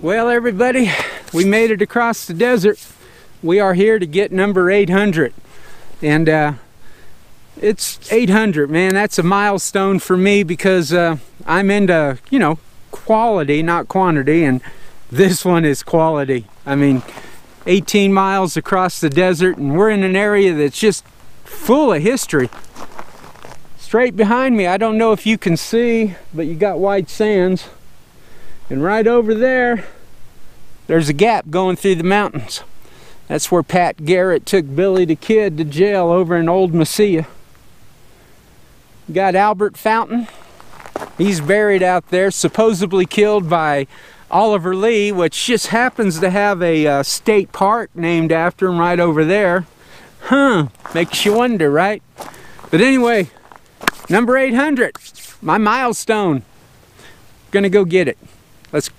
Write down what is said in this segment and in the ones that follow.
Well, everybody, we made it across the desert. We are here to get number 800. And it's 800, man. That's a milestone for me because I'm into, you know, quality, not quantity. And this one is quality. I mean, 18 miles across the desert, and we're in an area that's just full of history. Straight behind me, I don't know if you can see, but you got white sands. And right over there, there's a gap going through the mountains. That's where Pat Garrett took Billy the Kid to jail over in Old Mesilla. You got Albert Fountain. He's buried out there, supposedly killed by Oliver Lee, which just happens to have a state park named after him right over there. Huh, makes you wonder, right? But anyway, number 800, my milestone. Gonna go get it.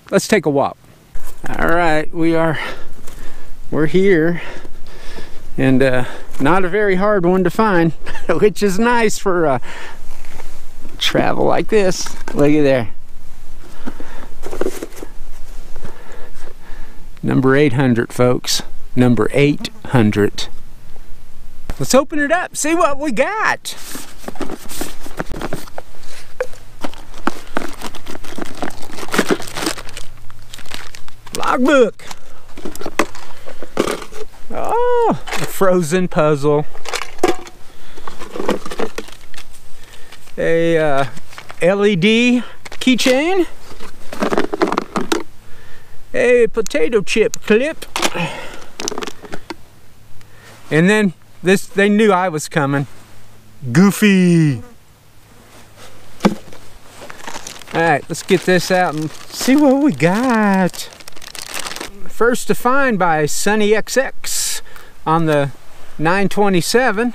Let's take a walk. All right, we're here, and not a very hard one to find, which is nice for travel like this. Look at there. Number 800, folks. Number 800. Let's open it up, see what we got. Logbook. Oh, a frozen puzzle. A LED keychain. A potato chip clip. And then this, they knew I was coming. Goofy. Alright, let's get this out and see what we got. First to find by Sunny XX on the 927,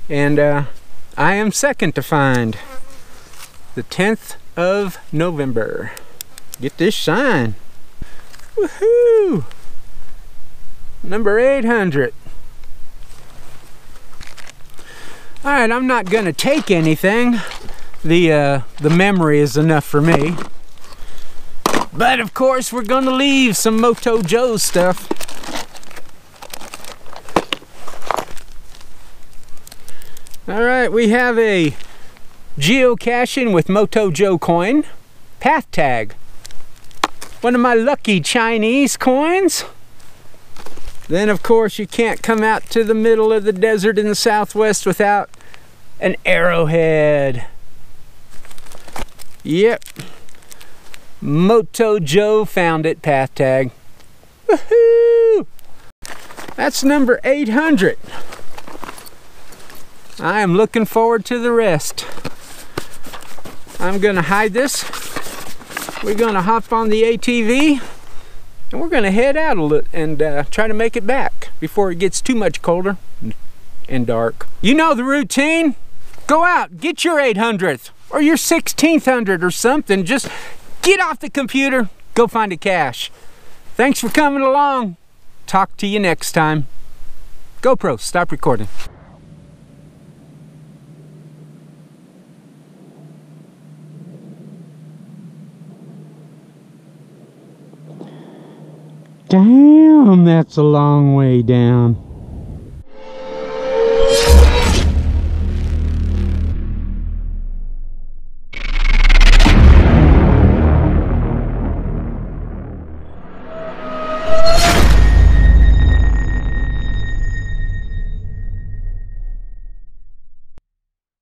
and I am second to find the 10th of November. Get this sign. Woohoo! Number 800. Alright, I'm not gonna take anything. The memory is enough for me. But of course, we're gonna leave some Moto Joe stuff. Alright, we have a Geocaching with Moto Joe coin. Path tag. One of my lucky Chinese coins. Then of course, you can't come out to the middle of the desert in the southwest without an arrowhead. Yep. Moto Joe found it, path tag. Woohoo! That's number 800. I am looking forward to the rest. I'm gonna hide this. We're gonna hop on the ATV and we're gonna head out a little and try to make it back before it gets too much colder and dark. You know the routine. Go out, get your 800th or your 1600 or something. Just get off the computer, go find a cache. Thanks for coming along. Talk to you next time. GoPro, stop recording. Damn, that's a long way down.